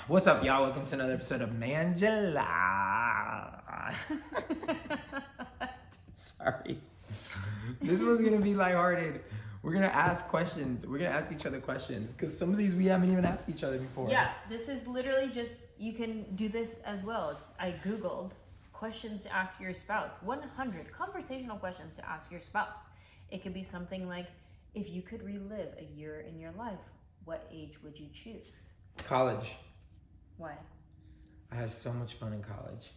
What's up, y'all? Welcome to another episode of Manjelah. Sorry. This one's gonna be lighthearted. We're gonna ask questions. We're gonna ask each other questions because some of these we haven't even asked each other before. Yeah, this is literally just, you can do this as well. I Googled questions to ask your spouse. 100 conversational questions to ask your spouse. It could be something like, if you could relive a year in your life, what age would you choose? College. Why? I had so much fun in college.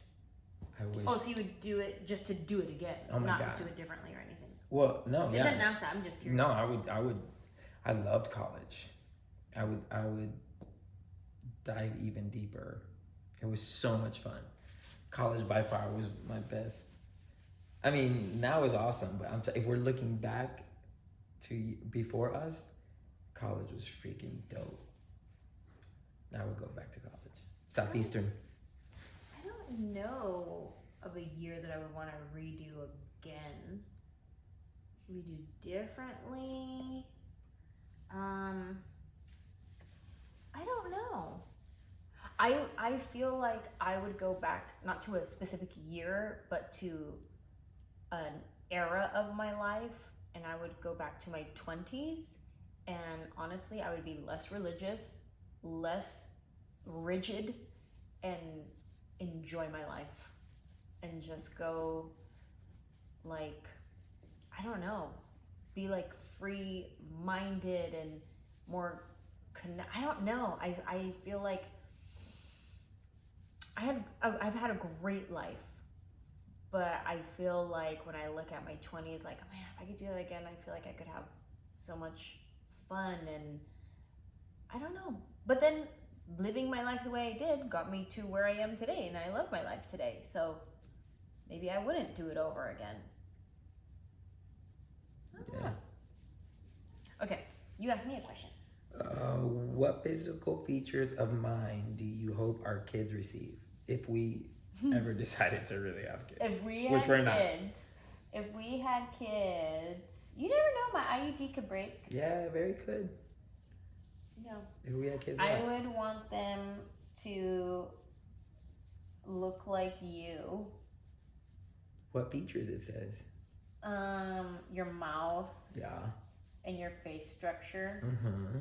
I wish. Oh, so you would do it just to do it again, Oh my not God. do it differently or anything. Well, no, It yeah. doesn't ask that. I'm just curious. No, I loved college. I would dive even deeper. It was so much fun. College by far was my best. I mean, now is awesome, but if we're looking back to before us, college was freaking dope. I would go back to college. Southeastern. I don't know of a year that I would want to redo again. Redo differently. I don't know. I feel like I would go back, not to a specific year, but to an era of my life, and I would go back to my 20s, and honestly, I would be less religious, less rigid, and enjoy my life, and just go, like, I don't know, be like free-minded and more I don't know. I feel like I've had a great life, but I feel like when I look at my 20s, like, man, if I could do that again, I feel like I could have so much fun, and I don't know. But then living my life the way I did got me to where I am today, and I love my life today. So maybe I wouldn't do it over again. Yeah. Okay, you asked me a question. What physical features of mine do you hope our kids receive if we ever decided to really have kids? If we had Which we're not. if we had kids, you never know, my IUD could break. Yeah, very good. Yeah. If we had kids, I would want them to look like you. What features it says? Your mouth Yeah. and your face structure. Mm-hmm.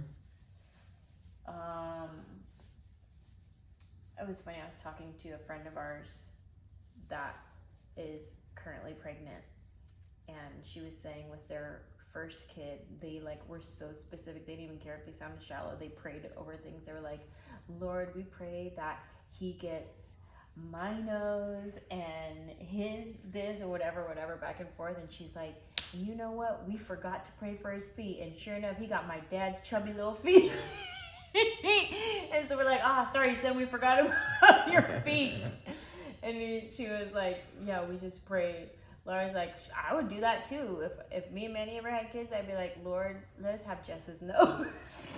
It was funny, I was talking to a friend of ours that is currently pregnant, and she was saying with their first kid, they were so specific. They didn't even care if they sounded shallow. They prayed over things. They were like, Lord, we pray that he gets my nose and his this or whatever, back and forth. And she's like, you know what? We forgot to pray for his feet. And sure enough, he got my dad's chubby little feet. And so we're like, sorry, son, we forgot about your feet. And she was like, yeah, we just prayed. Laura's like, I would do that too. If me and Manny ever had kids, I'd be like, Lord, let us have Jess's nose.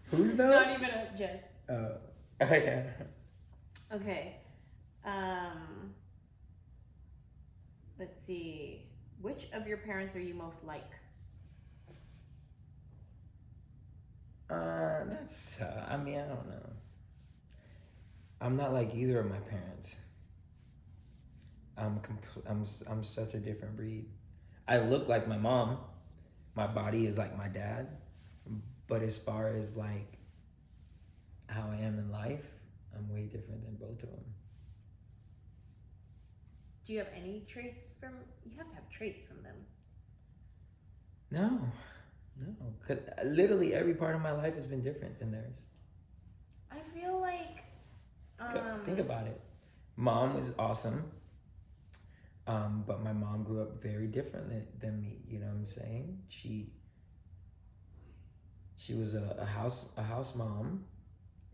Whose nose? Not even a Jess. Oh, yeah. Okay. Let's see. Which of your parents are you most like? That's. I mean, I don't know. I'm not like either of my parents. I'm such a different breed. I look like my mom. My body is like my dad. But as far as like how I am in life, I'm way different than both of them. Do you have any traits from? You have to have traits from them. No. 'Cause literally every part of my life has been different than theirs. I feel like. Think about it. Mom was awesome. But my mom grew up very differently than me. You know what I'm saying? She was a house mom,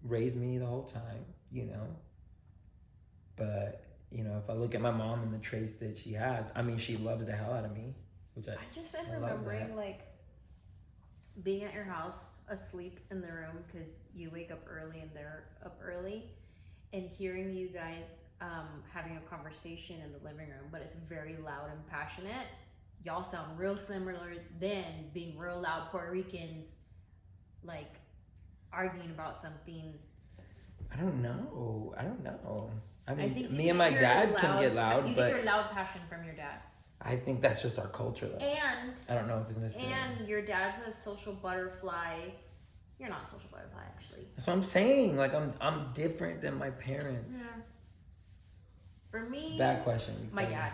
raised me the whole time, you know. But, you know, if I look at my mom and the traits that she has, I mean, she loves the hell out of me, which I just am I love remembering that. like being at your house asleep in the room because you wake up early and they're up early, and hearing you guys having a conversation in the living room, but it's very loud and passionate. Y'all sound real similar then, being real loud Puerto Ricans, like arguing about something I don't know. I mean, think me and my dad can get loud, You but get your loud passion from your dad. I think that's just our culture, though. And I don't know if it's necessary. And your dad's a social butterfly. You're not a social butterfly, actually. That's what I'm saying. Like I'm different than my parents. Yeah. For me, Bad question. My dad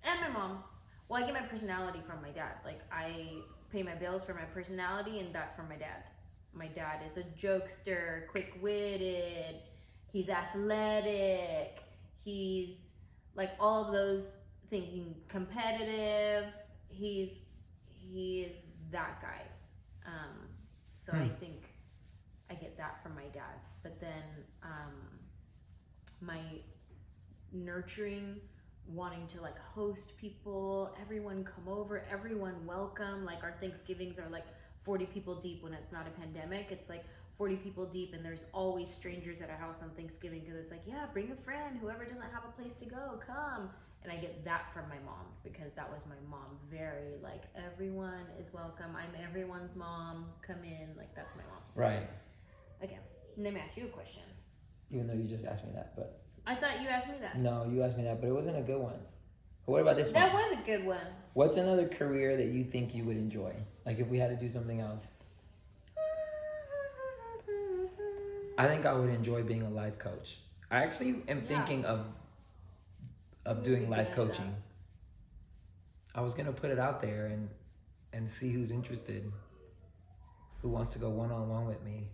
and my mom. Well, I get my personality from my dad. Like I pay my bills for my personality, and that's from my dad. My dad is a jokester, quick-witted. He's athletic. He's like all of those things. He's competitive. He is that guy. So I think I get that from my dad. But then my nurturing, wanting to like host people, everyone come over, everyone welcome. Like our Thanksgivings are like 40 people deep when it's not a pandemic. It's like 40 people deep, and there's always strangers at our house on Thanksgiving because it's like, yeah, bring a friend. Whoever doesn't have a place to go, come. And I get that from my mom because that was my mom. Very like, everyone is welcome. I'm everyone's mom. Come in. Like, that's my mom. Right. Okay. Let me ask you a question. Even though you just asked me that, but. I thought you asked me that. No, you asked me that, but it wasn't a good one. But what about this one? That was a good one. What's another career that you think you would enjoy? Like if we had to do something else. I think I would enjoy being a life coach. I actually am thinking of doing life coaching. I was gonna put it out there and see who's interested, who wants to go one-on-one with me.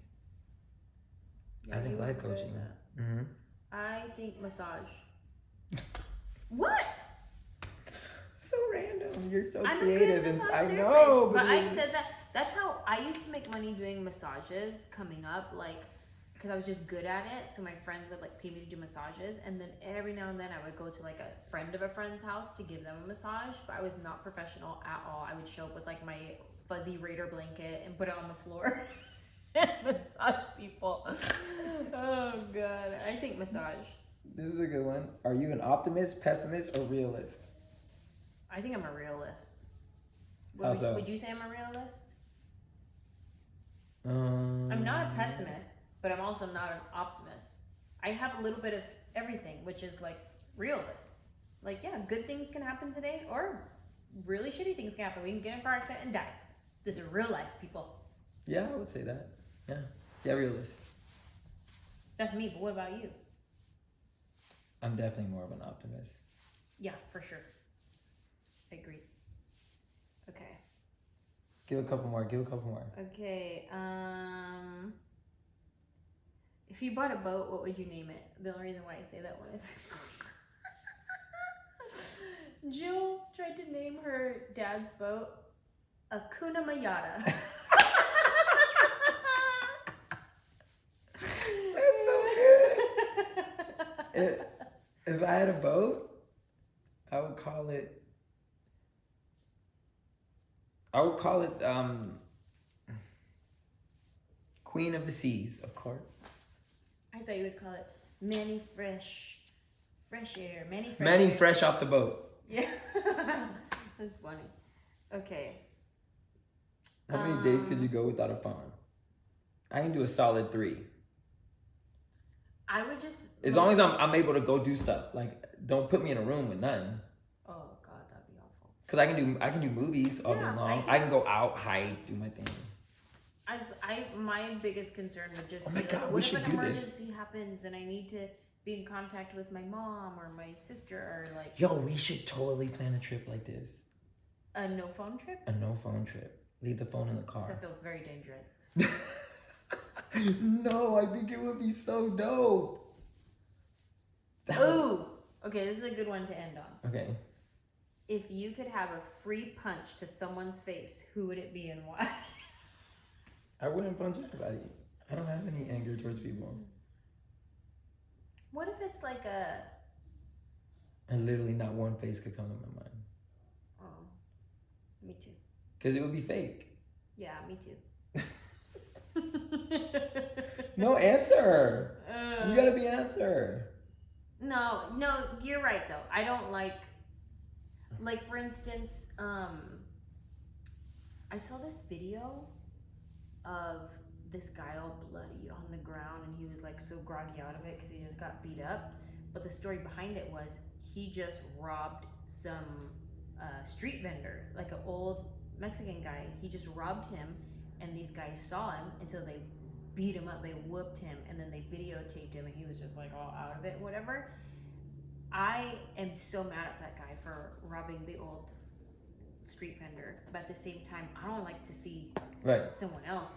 Yeah, I think life coaching. Mm-hmm. I think massage. What? So random. You're so I'm creative, a good and I massage know. But I've said that. That's how I used to make money doing massages. Coming up, like, because I was just good at it. So my friends would like pay me to do massages, and then every now and then I would go to like a friend of a friend's house to give them a massage. But I was not professional at all. I would show up with like my fuzzy Raider blanket and put it on the floor and massage people. Oh god, I think massage. This is a good one. Are you an optimist, pessimist, or realist? I think I'm a realist. How so? Would you say I'm a realist? I'm not a pessimist, but I'm also not an optimist. I have a little bit of everything, which is like realist. Like, yeah, good things can happen today, or really shitty things can happen. We can get in a car accident and die. This is real life, people. Yeah, I would say that. Yeah, realist. That's me, but what about you? I'm definitely more of an optimist. Yeah, for sure. I agree. Okay. Give a couple more. Okay. If you bought a boat, what would you name it? The only reason why I say that one is Jill tried to name her dad's boat Akuna Mayada. That's so good. If I had a boat, I would call it Queen of the Seas, of course. I thought you would call it Manny Fresh Air. Manny fresh off the boat. Yeah. That's funny. Okay. How many days could you go without a phone? I can do a solid 3. I would just... As long as I'm able to go do stuff. Like, don't put me in a room with nothing. Oh, God, that'd be awful. Because I can do movies all day long. I can go out, hike, do my thing. My biggest concern would just be God, like, we what should if an do this. emergency happens and I need to be in contact with my mom or my sister or like... Yo, we should totally plan a trip like this. A no phone trip? A no phone trip. Leave the phone in the car. That feels very dangerous. No, I think it would be so dope. Ooh! Okay, this is a good one to end on. Okay. If you could have a free punch to someone's face, who would it be and why? I wouldn't punch anybody. I don't have any anger towards people. What if it's like a... And literally not one face could come to my mind. Oh, me too. Because it would be fake. Yeah, me too. No answer. You gotta be answer. No, you're right though. I don't like for instance, I saw this video of this guy all bloody on the ground, and he was like so groggy out of it because he just got beat up. But the story behind it was he just robbed some street vendor, like an old Mexican guy. He just robbed him, and these guys saw him, and so they beat him up, they whooped him, and then they videotaped him, and he was just like all out of it, whatever. I am so mad at that guy for robbing the old street vendor, but at the same time, I don't like to see someone else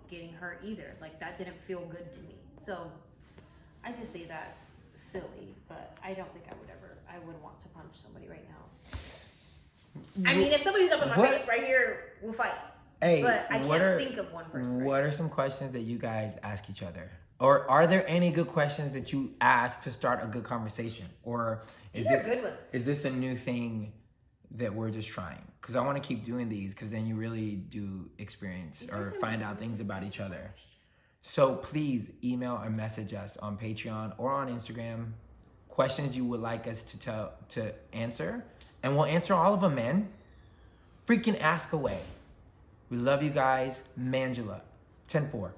getting hurt either. Like, that didn't feel good to me. So I just say that silly, but I don't think I would want to punch somebody right now. I mean, if somebody's up in my face right here, we'll fight. Hey, but I can't think of one person. What are some questions that you guys ask each other? Or are there any good questions that you ask to start a good conversation? Or is These are good ones. Is this a new thing that we're just trying? Because I want to keep doing these, because then you really do experience or find out things about each other. So please email or message us on Patreon or on Instagram questions you would like us to answer, and we'll answer all of them, man. Freaking ask away. We love you guys. Manjelah, 10-4.